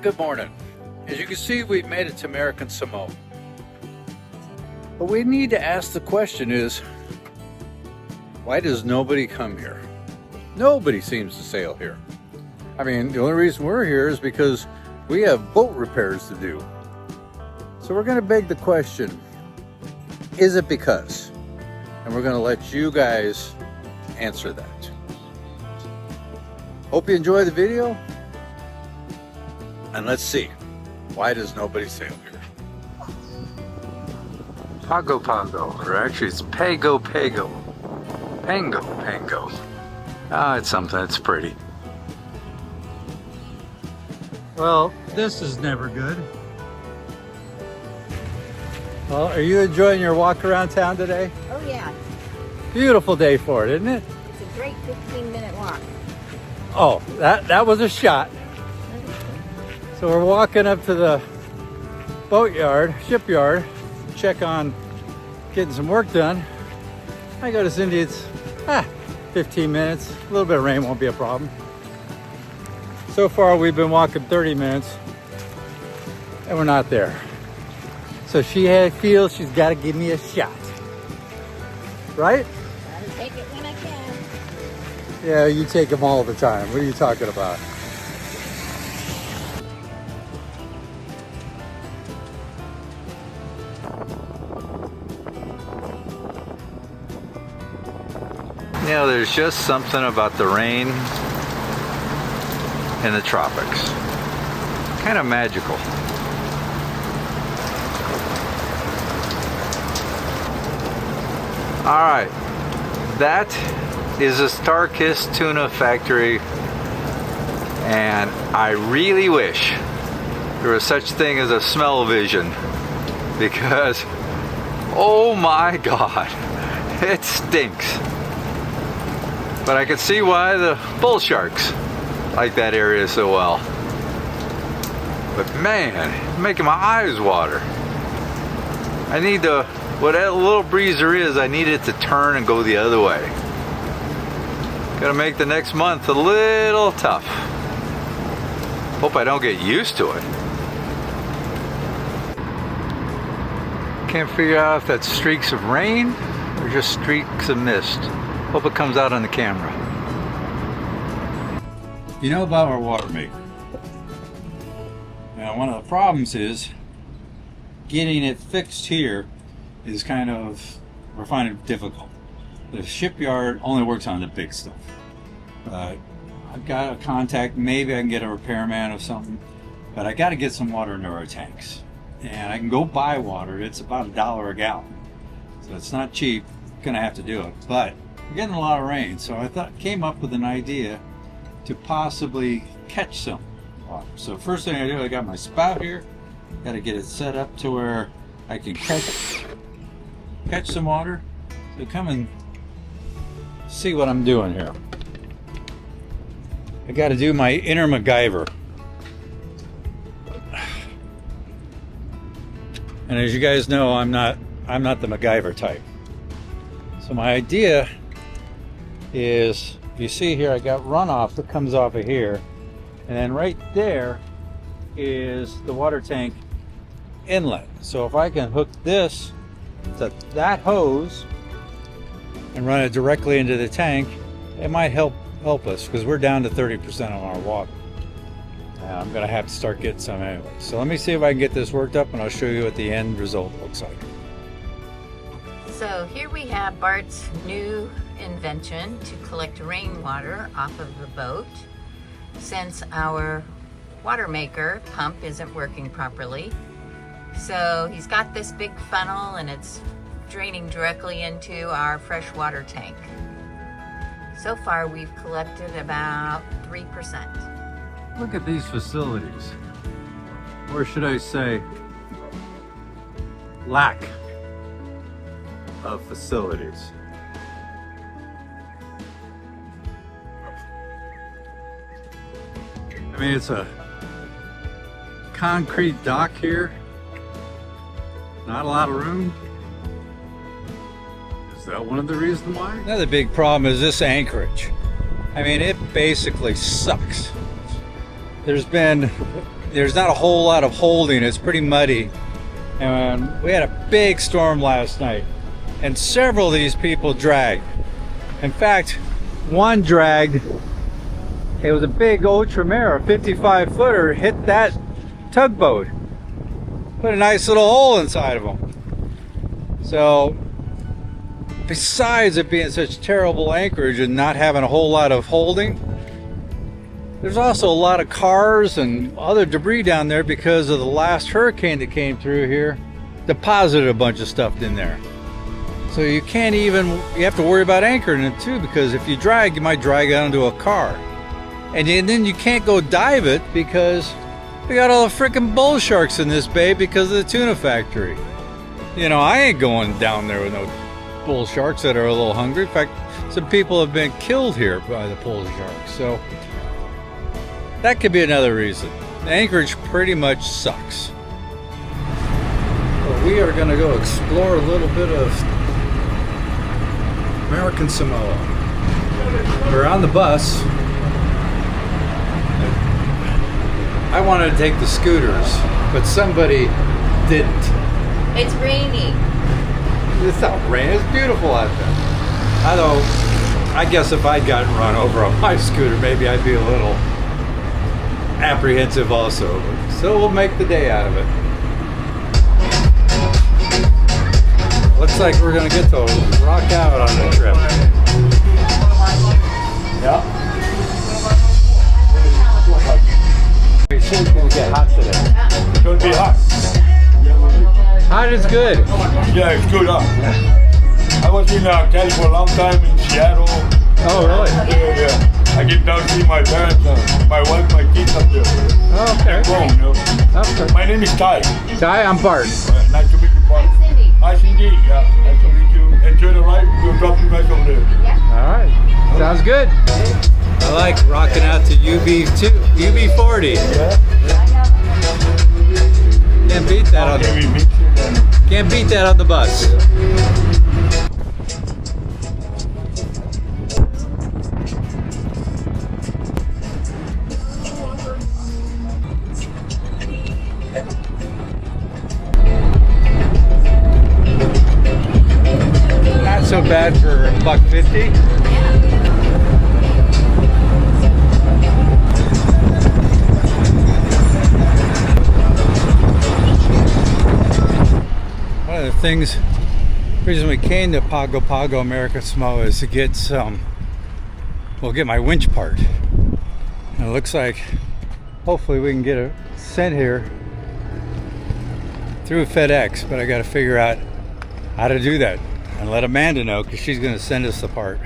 good morning. As you can see, we've made it to American Samoa. But we need to ask the question is, why does nobody come here? Nobody seems to sail here. I mean, the only reason we're here is because we have boat repairs to do. So we're going to beg the question, is it because? And we're going to let you guys answer that. Hope you enjoy the video. And let's see, why does nobody sail here? Pago Pago, or actually it's Pago Pago. Pango Pango. Ah, it's something, it's pretty. Well, this is never good. Well, are you enjoying your walk around town today? Oh yeah, Beautiful day for it, isn't it? it's a great 15-minute walk. Oh, that was a shot. So we're walking up to the shipyard, check on getting some work done. I go to Cindy, it's 15 minutes. A little bit of rain won't be a problem. So far we've been walking 30 minutes and we're not there. So she feels she's got to give me a shot. Right? Gotta take it when I can. Yeah, you take them all the time. What are you talking about? You know, there's just something about the rain in the tropics. Kind of magical. Alright, that is a Star-Kissed tuna factory, and I really wish there was such thing as a smell vision, because oh my god, it stinks. But I can see why the bull sharks like that area so well. But man, it's making my eyes water. I need to, whatever little breeze there is, I need it to turn and go the other way. Gonna make the next month a little tough. Hope I don't get used to it. Can't figure out if that's streaks of rain or just streaks of mist. Hope it comes out on the camera. You know about our water maker. Now, one of the problems is getting it fixed here is kind of, we're finding it difficult. The shipyard only works on the big stuff. I've got a contact, maybe I can get a repairman or something, but I got to get some water into our tanks. And I can go buy water. It's about $1 a gallon. So it's not cheap. Gonna have to do it. But we're getting a lot of rain, so I came up with an idea to possibly catch some water. So first thing I do, I got my spout here. Got to get it set up to where I can catch some water. So come and see what I'm doing here. I got to do my inner MacGyver. And as you guys know, I'm not the MacGyver type. So my idea is, you see here, I got runoff that comes off of here, and then right there is the water tank inlet. So if I can hook this to that hose and run it directly into the tank, it might help us, because we're down to 30% of our water. I'm gonna have to start getting some anyway. So let me see if I can get this worked up, and I'll show you what the end result looks like. So here we have Bart's new invention to collect rainwater off of the boat, since our water maker pump isn't working properly. So he's got this big funnel and it's draining directly into our freshwater tank. So far we've collected about 3%. Look at these facilities. Or should I say, lack of facilities. I mean, it's a concrete dock here. Not a lot of room. Is that one of the reasons why? Another big problem is this anchorage. I mean, it basically sucks. There's been, there's not a whole lot of holding. It's pretty muddy. And we had a big storm last night, and several of these people dragged. In fact, one dragged, it was a big Ultramar, a 55-footer, hit that tugboat. Put a nice little hole inside of them. So, besides it being such terrible anchorage and not having a whole lot of holding, there's also a lot of cars and other debris down there because of the last hurricane that came through here, deposited a bunch of stuff in there. So you can't even, you have to worry about anchoring it too, because if you drag, you might drag it onto a car. And then you can't go dive it because we got all the freaking bull sharks in this bay because of the tuna factory. You know, I ain't going down there with no bull sharks that are a little hungry. In fact, some people have been killed here by the bull sharks. So that could be another reason. The anchorage pretty much sucks. Well, we are going to go explore a little bit of American Samoa. We're on the bus. I wanted to take the scooters, but somebody didn't. It's raining. It's not raining. It's beautiful out there. Although, I guess if I'd gotten run over on my scooter, maybe I'd be a little apprehensive also. So we'll make the day out of it. Looks like we're going to get to rock out on the trip. Yeah. We think it's going to get hot today. It's going to be hot. Hot is good. Yeah, it's good, huh? I was in Cali for a long time in Seattle. Oh, really? Yeah. I get down to see my parents, my wife, my kids up there. Oh, okay. Home, you know. Okay. My name is Ty. Ty, I'm Bart. Nice to meet you, Bart. Hi, Cindy. Hi, Cindy. Yeah, nice to meet you. Enjoy the ride. We'll drop you guys over there. All right. Sounds good. I like rocking out to UB40. Yeah. Can't beat that on Okay, we the, meet you then. can't beat that on the bus. Not so bad for $1.50. One of the things, reason we came to Pago Pago, American Samoa, is to get some, well, get my winch part. And it looks like, hopefully we can get it sent here through FedEx, but I got to figure out how to do that and let Amanda know, because she's going to send us the part.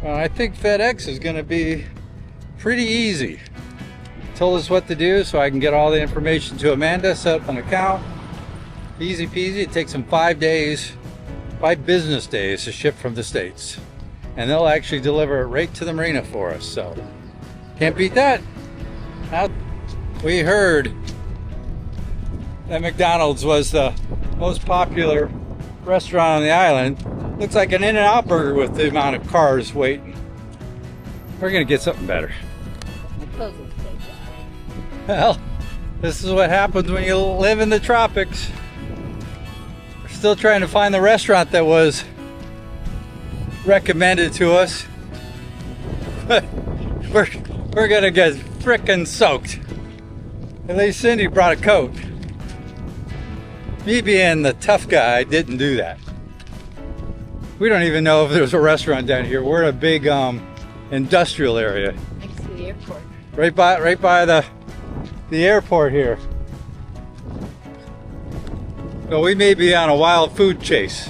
Well, I think FedEx is going to be pretty easy. Told us what to do so I can get all the information to Amanda, set up an account. Easy peasy. It takes them 5 days, 5 business days to ship from the States. And they'll actually deliver it right to the marina for us. So, can't beat that. Now, we heard that McDonald's was the most popular restaurant on the island. Looks like an In-N-Out burger with the amount of cars waiting. We're gonna get something better. Well, this is what happens when you live in the tropics. We're still trying to find the restaurant that was recommended to us. we're gonna get frickin' soaked. At least Cindy brought a coat. Me being the tough guy, I didn't do that. We don't even know if there's a restaurant down here. We're in a big industrial area. Next to the airport. Right by the airport here. So we may be on a wild food chase.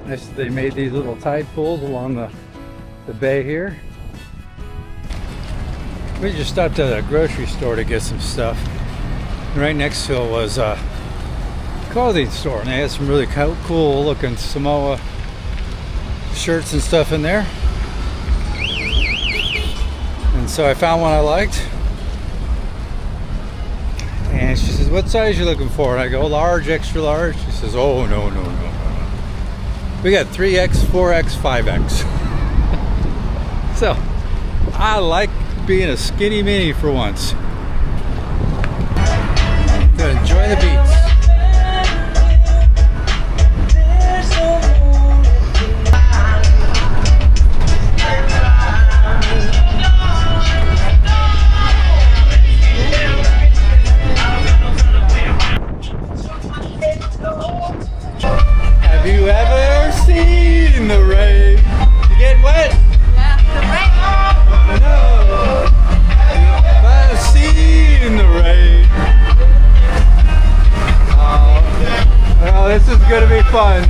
Nice that they made these little tide pools along the bay here. We just stopped at a grocery store to get some stuff. And right next to it was a clothing store, and they had some really cool looking Samoa shirts and stuff in there. And so I found one I liked. And she says, "What size you looking for?" And I go, "Large, extra large." She says, "Oh, no. We got 3X, 4X, 5X. So I like being a skinny mini for once. Gonna enjoy the beats. Have you ever seen the rain? You getting wet? Yeah, the rain. No. Have you seen the rain? Oh, well, this is gonna be fun.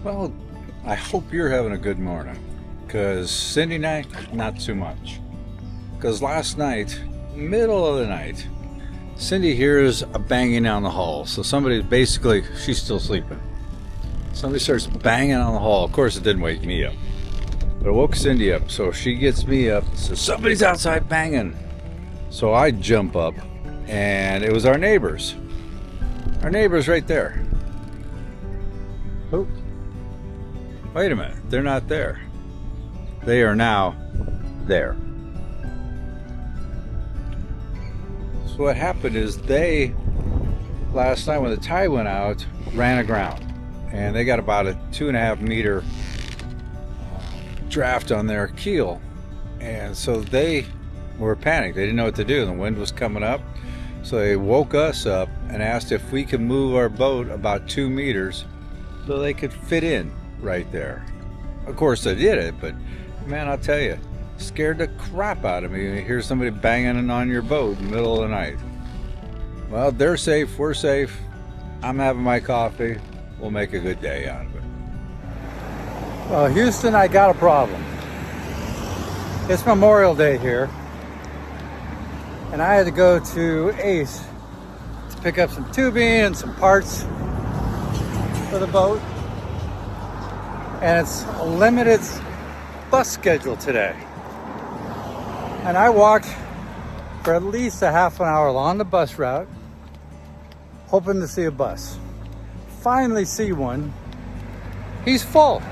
Well, I hope you're having a good morning, because Cindy and I, not too much. Because last night, middle of the night, Cindy hears a banging down the hall. So somebody, basically, she's still sleeping. Somebody starts banging on the hall. Of course, it didn't wake me up, but it woke Cindy up. So she gets me up and says, somebody's outside banging. So I jump up, and it was our neighbors. Our neighbors right there. Oh, wait a minute, they're not there. They are now there. So what happened is they, last night when the tide went out, ran aground. And they got about a 2.5 meter draft on their keel. And so they were panicked. They didn't know what to do. The wind was coming up. So they woke us up and asked if we could move our boat about 2 meters so they could fit in right there. Of course they did it, but man, I'll tell you, scared the crap out of me when you hear somebody banging on your boat in the middle of the night. Well, they're safe, we're safe. I'm having my coffee. We'll make a good day out of it. Well, Houston, I got a problem. It's Memorial Day here, and I had to go to Ace to pick up some tubing and some parts for the boat. And it's a limited bus schedule today. And I walked for at least a half an hour along the bus route, hoping to see a bus. Finally see one. He's full.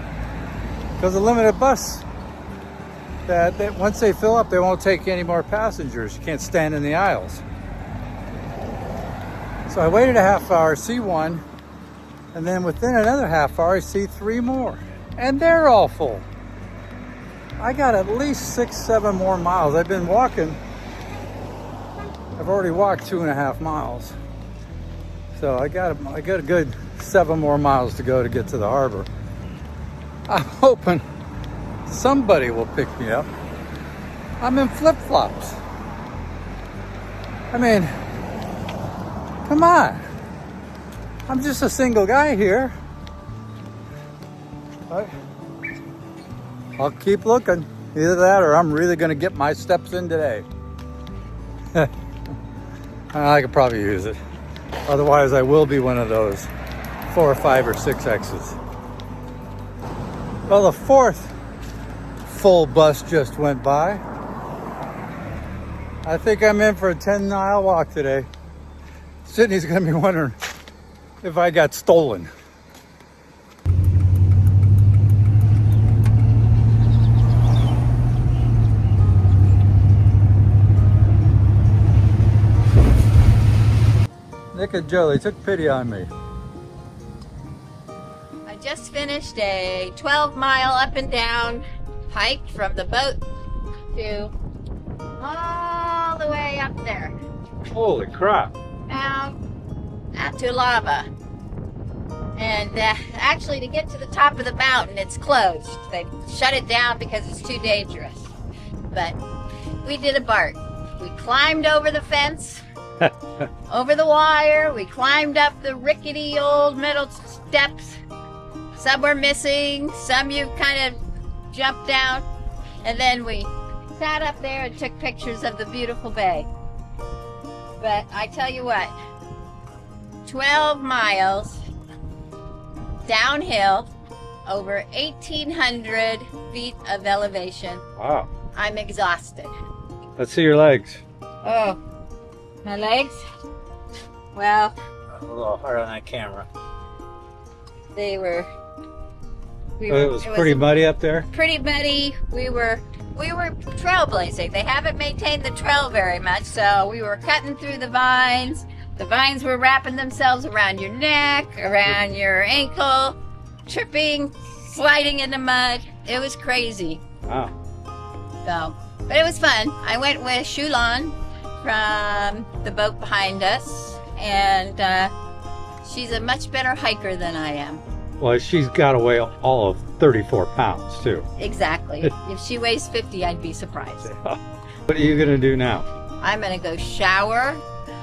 Because the limited bus, that once they fill up, they won't take any more passengers. You can't stand in the aisles. So I waited a half hour, see one, and then within another half hour, I see 3 more. And they're all full. I got at least 6-7 more miles. I've been walking. I've already walked 2.5 miles. So I got a good 7 more miles to go to get to the harbor. I'm hoping somebody will pick me up. I'm in flip-flops. I mean, come on. I'm just a single guy here. I'll keep looking. Either that or I'm really going to get my steps in today. I could probably use it. Otherwise, I will be one of those 4 or 5 or 6 X's. Well, the 4th full bus just went by. I think I'm in for a 10-mile walk today. Sydney's going to be wondering if I got stolen. Nick and Joe, they took pity on me. I just finished a 12-mile up and down hike from the boat to all the way up there. Holy crap. Down out to lava. And actually to get to the top of the mountain, it's closed. They shut it down because it's too dangerous. But we did a BART. We climbed over the fence, over the wire. We climbed up the rickety old metal steps. Some were missing, some you kind of jumped down. And then we sat up there and took pictures of the beautiful bay. But I tell you what, 12 miles downhill, over 1,800 feet of elevation. Wow. I'm exhausted. Let's see your legs. Oh, my legs? Well, A little hard on that camera. they were It was pretty muddy up there. Pretty muddy. We were trailblazing. They haven't maintained the trail very much, so we were cutting through the vines. The vines were wrapping themselves around your neck, around your ankle, tripping, sliding in the mud. It was crazy. Wow. So, but it was fun. I went with Shulon from the boat behind us, and she's a much better hiker than I am. Well, she's got to weigh all of 34 pounds, too. Exactly. If she weighs 50, I'd be surprised. What are you going to do now? I'm going to go shower.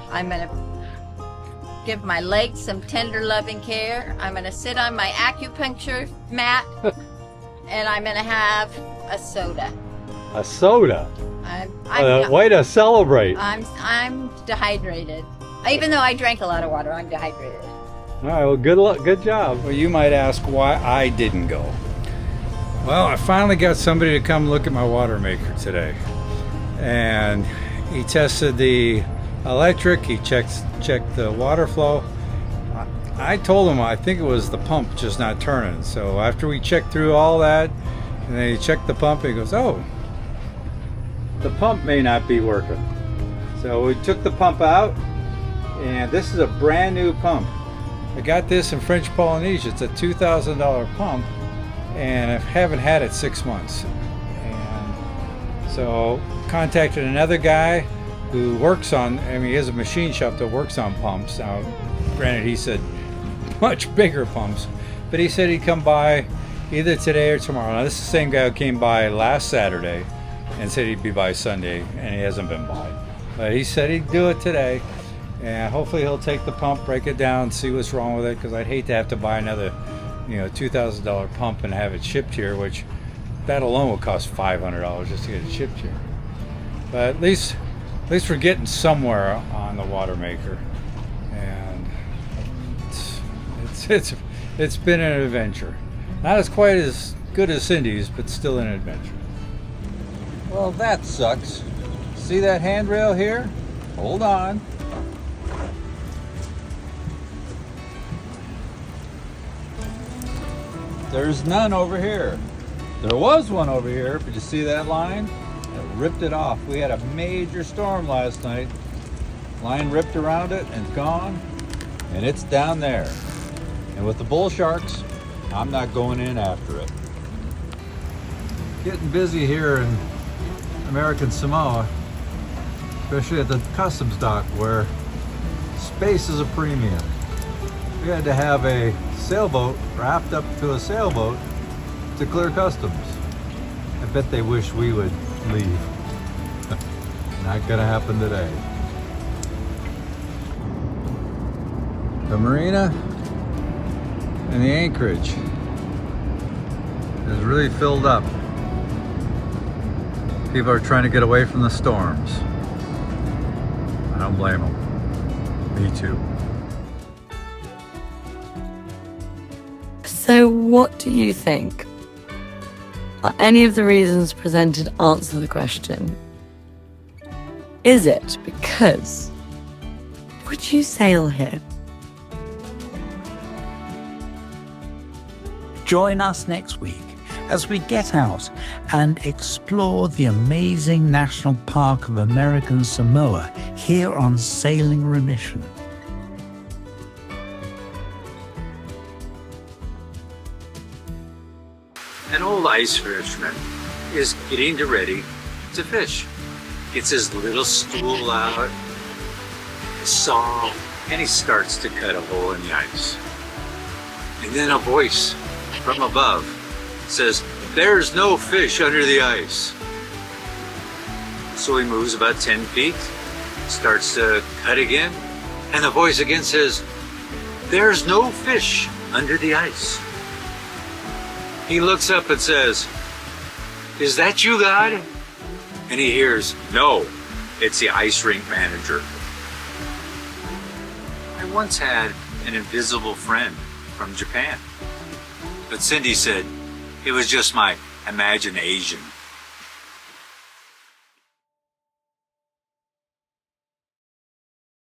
I'm going to give my legs some tender loving care. I'm going to sit on my acupuncture mat, and I'm going to have a soda. A soda? Way to celebrate. I'm dehydrated. Even though I drank a lot of water, I'm dehydrated. All right, well, good luck, good job. Well, you might ask why I didn't go. Well, I finally got somebody to come look at my water maker today. And he tested the electric, he checked the water flow. I told him I think it was the pump just not turning. So after we checked through all that, and then he checked the pump, he goes, oh, the pump may not be working. So we took the pump out, and this is a brand new pump. I got this in French Polynesia. It's a $2,000 pump, and I haven't had it 6 months. And so contacted another guy who works on, he has a machine shop that works on pumps. Now, granted, he said much bigger pumps, but he said he'd come by either today or tomorrow. Now, this is the same guy who came by last Saturday and said he'd be by Sunday, and he hasn't been by. But he said he'd do it today. And hopefully he'll take the pump, break it down, see what's wrong with it, because I'd hate to have to buy another, $2,000 pump and have it shipped here, which that alone will cost $500 just to get it shipped here. But at least we're getting somewhere on the water maker, and it's been an adventure. Not as quite as good as Cindy's, but still an adventure. Well, that sucks. See that handrail here? Hold on. There's none over here. There was one over here, but you see that line? It ripped it off. We had a major storm last night. Line ripped around it and gone, and it's down there. And with the bull sharks, I'm not going in after it. Getting busy here in American Samoa, especially at the customs dock where space is a premium. We had to have a sailboat wrapped up to a sailboat to clear customs. I bet they wish we would leave. Not gonna happen today. The marina and the anchorage is really filled up. People are trying to get away from the storms. I don't blame them. Me too. So what do you think? Are any of the reasons presented answer the question? Is it because would you sail here? Join us next week as we get out and explore the amazing National Park of American Samoa here on Sailing Remission. An old ice fisherman is getting ready to fish. Gets his little stool out, his saw, and he starts to cut a hole in the ice. And then a voice from above says, "There's no fish under the ice." So he moves about 10 feet, starts to cut again, and the voice again says, "There's no fish under the ice." He looks up and says, "Is that you, God?" And he hears, "No, it's the ice rink manager." I once had an invisible friend from Japan, but Cindy said it was just my imagination.